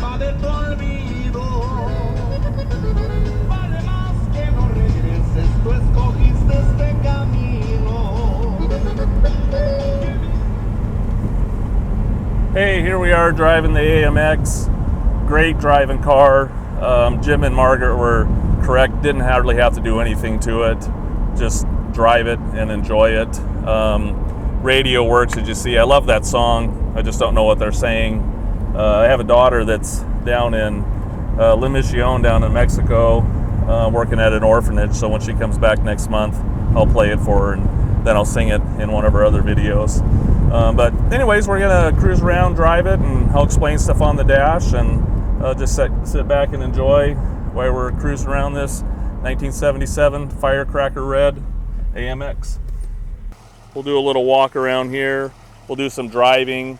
vale tu olvido. Vale más que no regreses, tú escogiste este camino. Hey, here we are driving the AMX. Great driving car. Jim and Margaret were correct. Didn't hardly have to do anything to it. Just drive it and enjoy it. Radio works, as you see. I love that song. I just don't know what they're saying. I have a daughter that's down in La Mission, down in Mexico, working at an orphanage. So when she comes back next month, I'll play it for her, and then I'll sing it in one of her other videos. But anyways, we're gonna cruise around, drive it, and I'll explain stuff on the dash, and just sit back and enjoy while we're cruising around this 1977 Firecracker Red AMX. We'll do a little walk around here. We'll do some driving.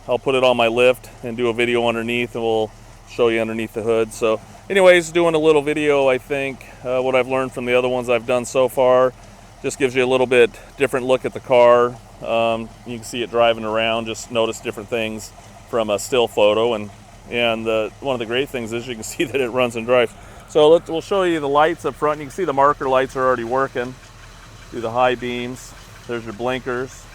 I'll put it on my lift and do a video underneath, and we'll show you underneath the hood. So anyways, doing a little video, I think, what I've learned from the other ones I've done so far. Just gives you a little bit different look at the car. You can see it driving around, just notice different things from a still photo. And one of the great things is you can see that it runs and drives. So we'll show you the lights up front. You can see the marker lights are already working. Do the high beams. There's your blinkers.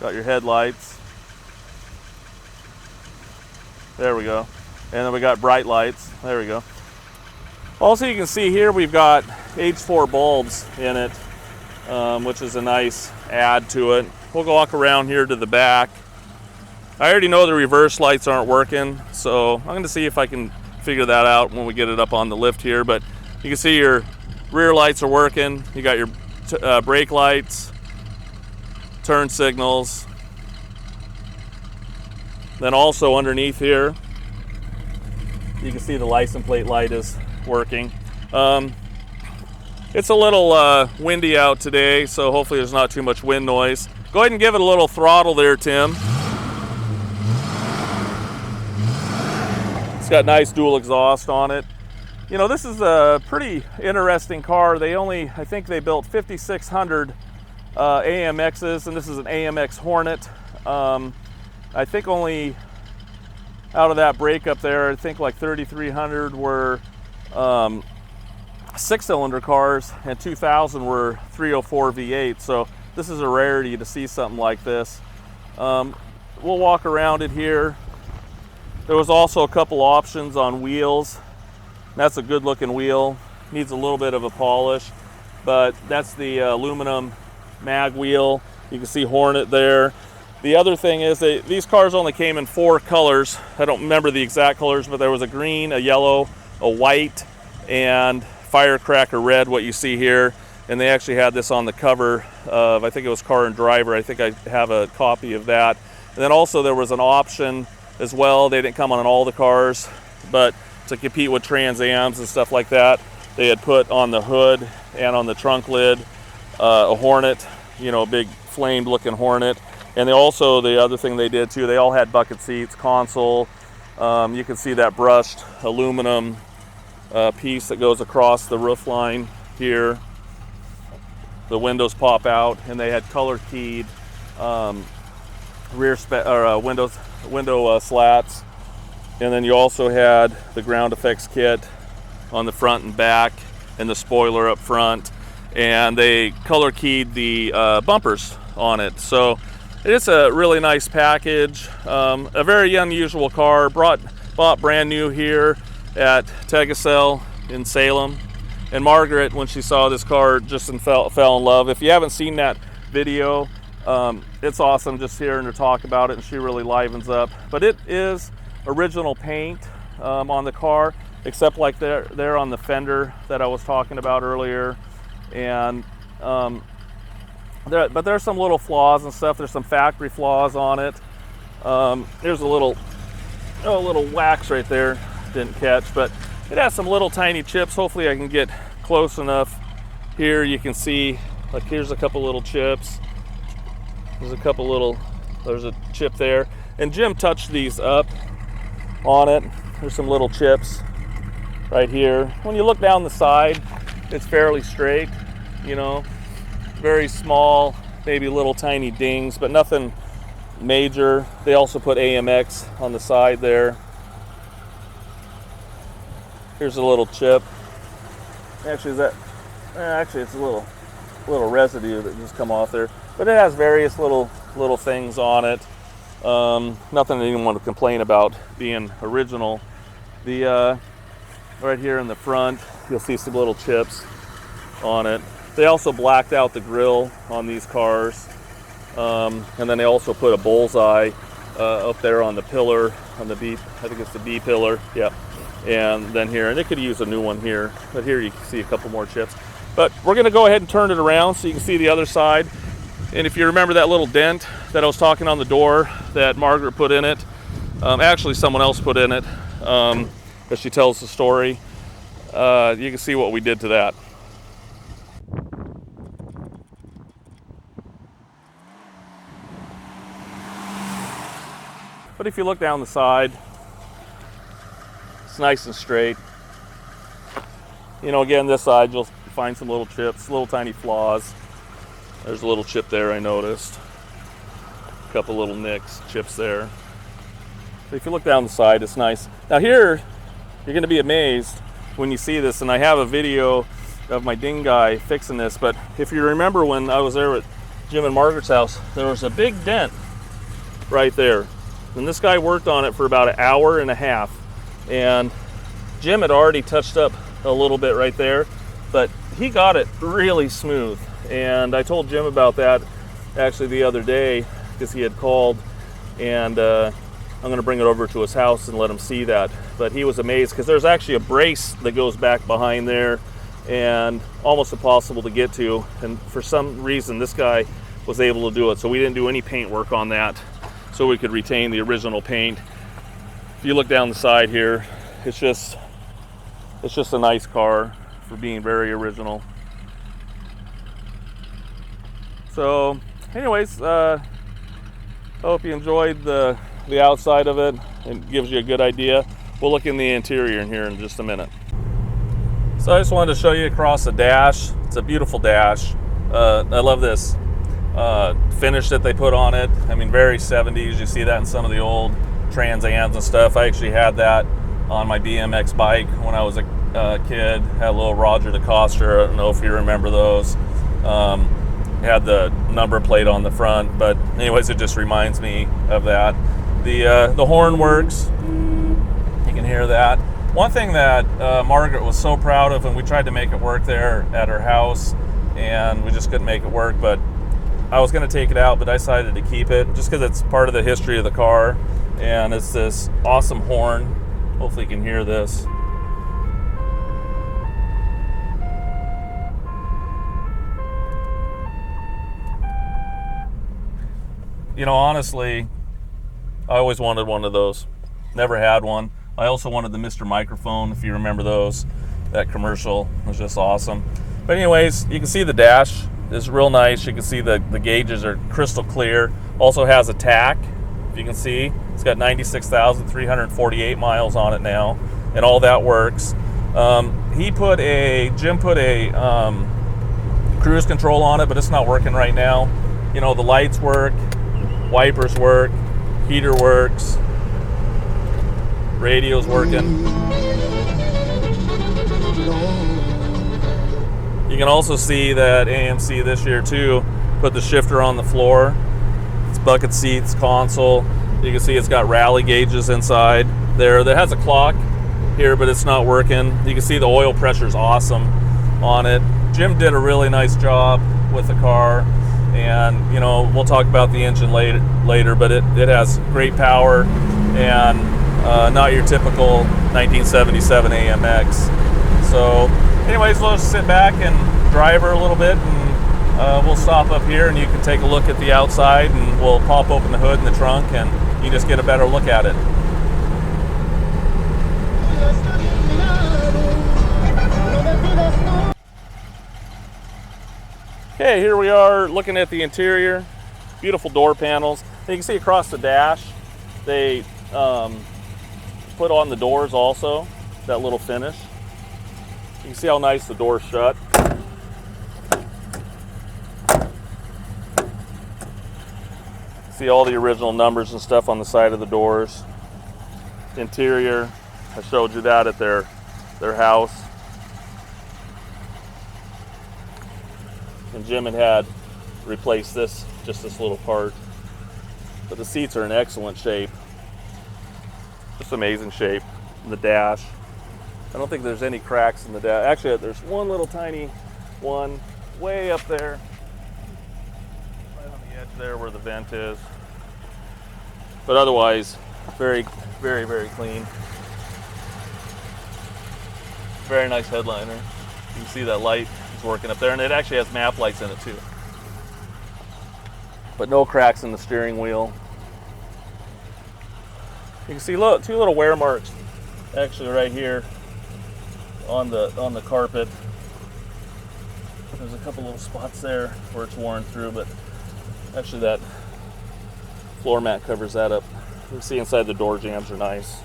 Got your headlights. There we go. And then we got bright lights. There we go. Also, you can see here we've got H4 bulbs in it, which is a nice add to it. We'll go walk around here to the back. I already know the reverse lights aren't working, so I'm going to see if I can figure that out when we get it up on the lift here. But you can see your rear lights are working. You got your brake lights, turn signals. Then also underneath here, you can see the license plate light is working. It's a little windy out today, so hopefully there's not too much wind noise. Go ahead and give it a little throttle there, Tim. It's got nice dual exhaust on it. You know, this is a pretty interesting car. I think they built 5,600 AMXs, and this is an AMX Hornet. I think only out of that breakup there, I think like 3,300 were 6-cylinder cars, and 2,000 were 304 V8. So this is a rarity to see something like this. We'll walk around it here. There was also a couple options on wheels. That's a good looking wheel. Needs a little bit of a polish, but that's the aluminum mag wheel. You can see Hornet there. The other thing is these cars only came in 4 colors. I don't remember the exact colors, but there was a green, a yellow, a white, and Firecracker Red, what you see here. And they actually had this on the cover of, I think it was Car and Driver. I think I have a copy of that. And then also there was an option as well. They didn't come on all the cars, but to compete with Trans Ams and stuff like that, they had put on the hood and on the trunk lid a Hornet, you know, a big flamed looking Hornet. And the other thing they did too, they all had bucket seats, console. You can see that brushed aluminum piece that goes across the roof line here. The windows pop out, and they had color keyed window slats. And then you also had the ground effects kit on the front and back, and the spoiler up front. And they color keyed the bumpers on it. So it's a really nice package. A very unusual car. Bought brand new here at Tegacel in Salem. And Margaret, when she saw this car, just fell in love. If you haven't seen that video, it's awesome just hearing her talk about it, and she really livens up. But it is original paint on the car, except like there on the fender that I was talking about earlier. And but there's some little flaws and stuff. There's some factory flaws on it. There's a little wax right there, didn't catch, but it has some little tiny chips. Hopefully I can get close enough. Here you can see, like, here's a couple little chips. There's a chip there. And Jim touched these up on it. There's some little chips right here. When you look down the side, it's fairly straight, you know, very small maybe little tiny dings, but nothing major. They also put AMX on the side there. Here's a little chip. Actually, it's a little residue that just come off there, but it has various little things on it. Nothing I even want to complain about being original. The right here in the front, you'll see some little chips on it. They also blacked out the grill on these cars, and then they also put a bullseye up there on the pillar, on the B. I think it's the B pillar. Yeah. And then here, and they could use a new one here, but here you can see a couple more chips. But we're going to go ahead and turn it around so you can see the other side. And if you remember that little dent that I was talking on the door that Margaret put in it, actually someone else put in it, as she tells the story, you can see what we did to that. But if you look down the side, it's nice and straight. You know, again, this side you'll find some little chips, little tiny flaws. There's a little chip there I noticed. A couple little nicks, chips there. So if you look down the side, it's nice. Now here, you're gonna be amazed when you see this, and I have a video of my ding guy fixing this, but if you remember when I was there at Jim and Margaret's house, there was a big dent right there. And this guy worked on it for about an hour and a half. And Jim had already touched up a little bit right there, but he got it really smooth. And I told Jim about that actually the other day because he had called, and I'm going to bring it over to his house and let him see that. But he was amazed because there's actually a brace that goes back behind there and almost impossible to get to. And for some reason, this guy was able to do it. So we didn't do any paint work on that so we could retain the original paint. If you look down the side here, it's just a nice car for being very original. So anyways, hope you enjoyed the outside of it. It gives you a good idea. We'll look in the interior in here in just a minute. So I just wanted to show you across the dash. It's a beautiful dash. I love this finish that they put on it. I mean, very 70s. You see that in some of the old Trans Ams and stuff. I actually had that on my BMX bike when I was a kid. Had a little Roger DeCoster. I don't know if you remember those. Had the number plate on the front, but anyways, it just reminds me of that. The horn works. You can hear that. One thing that Margaret was so proud of, and we tried to make it work there at her house, and we just couldn't make it work, but I was going to take it out, but I decided to keep it just because it's part of the history of the car. And it's this awesome horn. Hopefully you can hear this. You know, honestly, I always wanted one of those. Never had one. I also wanted the Mr. Microphone, if you remember those. That commercial was just awesome. But anyways, you can see the dash is real nice. You can see the gauges are crystal clear. Also has a tach, if you can see. It's got 96,348 miles on it now, and all that works. Jim put a cruise control on it, but it's not working right now. You know, the lights work, wipers work, heater works, radio's working. You can also see that AMC this year too put the shifter on the floor. It's bucket seats, console. You can see it's got rally gauges inside there. That has a clock here, but it's not working. You can see the oil pressure is awesome on it. Jim did a really nice job with the car, and you know, we'll talk about the engine later, but it has great power and not your typical 1977 AMX. So anyways, we'll just sit back and drive her a little bit, and we'll stop up here and you can take a look at the outside, and we'll pop open the hood and the trunk and you just get a better look at it. Okay, here we are looking at the interior. Beautiful door panels. And you can see across the dash, they put on the doors also, that little finish. You can see how nice the door's shut. See all the original numbers and stuff on the side of the doors. Interior, I showed you that at their house. And Jim had replaced this, just this little part. But the seats are in excellent shape. Just amazing shape. The dash. I don't think there's any cracks in the dash. Actually, there's one little tiny one way up there. Right on the edge there where the vent is. But otherwise, very, very, very clean. Very nice headliner. You can see that light is working up there, and it actually has map lights in it too. But no cracks in the steering wheel. You can see two little wear marks actually right here on the carpet. There's a couple little spots there where it's worn through, but actually that floor mat covers that up. You can see inside the door jambs are nice.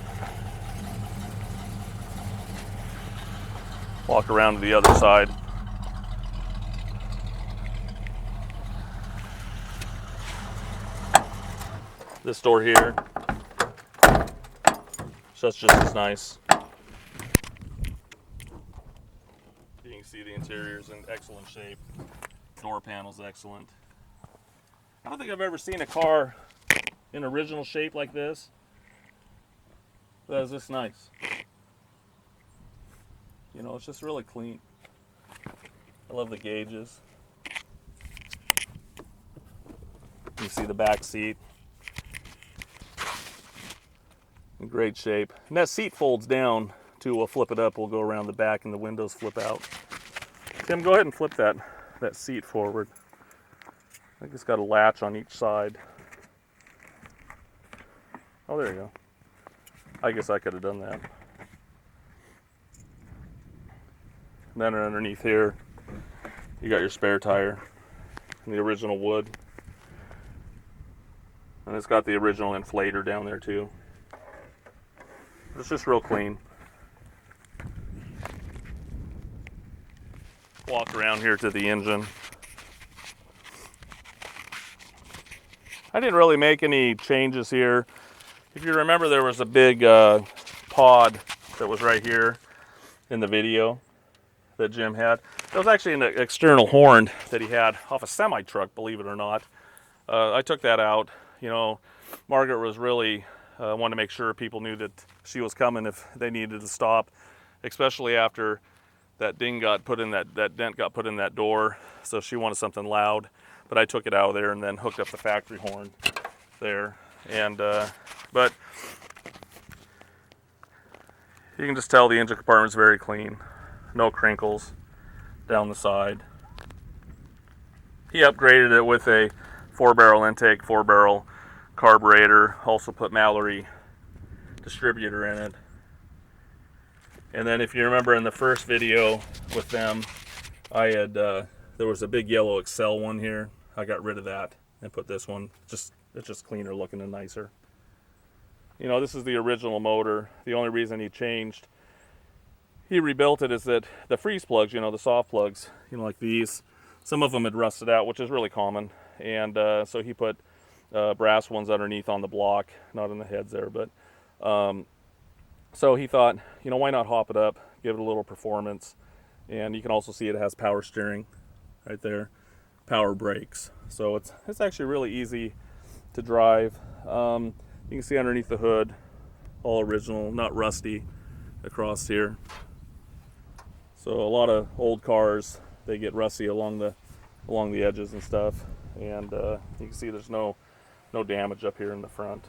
Walk around to the other side. This door here, so that's just as nice. You can see the interior's in excellent shape. Door panel's excellent. I don't think I've ever seen a car in original shape like this that is this nice. You know, it's just really clean. I love the gauges. You see the back seat. In great shape. And that seat folds down too. We'll flip it up. We'll go around the back and the windows flip out. Tim, go ahead and flip that seat forward. I think it's got a latch on each side. Oh, there you go. I guess I could have done that. And then underneath here, you got your spare tire and the original wood. And it's got the original inflator down there too. It's just real clean. Walk around here to the engine. I didn't really make any changes here. If you remember, there was a big pod that was right here in the video that Jim had. That was actually an external horn that he had off a semi-truck, believe it or not. I took that out. You know, Margaret was really wanted to make sure people knew that she was coming if they needed to stop, especially after that ding got put in, that dent got put in that door. So she wanted something loud, but I took it out of there and then hooked up the factory horn there. And but you can just tell the engine compartment's very clean. No crinkles down the side. He upgraded it with a 4-barrel intake, 4-barrel carburetor. Also put Mallory distributor in it. And then if you remember in the first video with them, I had there was a big yellow Excel one here. I got rid of that and put this one. It's just cleaner looking and nicer. You know, this is the original motor. The only reason he rebuilt it is that the freeze plugs, you know, the soft plugs, you know, like these, some of them had rusted out, which is really common. And so he put brass ones underneath on the block, not in the heads there, but so he thought, you know, why not hop it up, give it a little performance. And you can also see it has power steering right there, power brakes. So it's actually really easy to drive. You can see underneath the hood, all original, not rusty across here. So a lot of old cars, they get rusty along the edges and stuff. And you can see there's no damage up here in the front.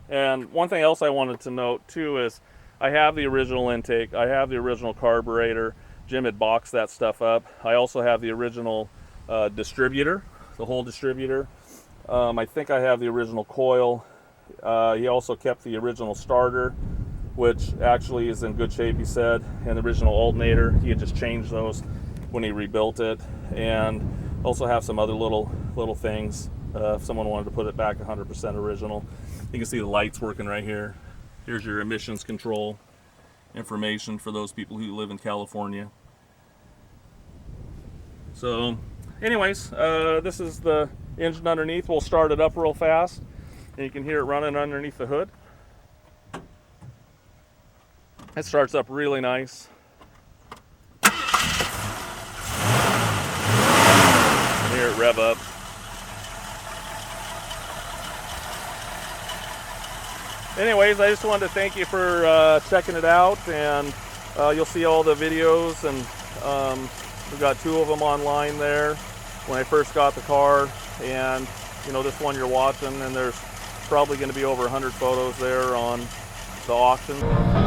And one thing else I wanted to note too is I have the original intake, I have the original carburetor. Jim had boxed that stuff up. I also have the original distributor, the whole distributor. I think I have the original coil. He also kept the original starter, which actually is in good shape, he said, and the original alternator. He had just changed those when he rebuilt it. And also have some other little things if someone wanted to put it back 100% original. You can see the lights working right here. Here's your emissions control information for those people who live in California. So anyways, this is the engine underneath. We'll start it up real fast, and you can hear it running underneath the hood. It starts up really nice. You can hear it rev up. Anyways, I just wanted to thank you for checking it out, and you'll see all the videos, and we've got 2 of them online there when I first got the car, and you know, this one you're watching, and there's probably going to be over 100 photos there on the auction.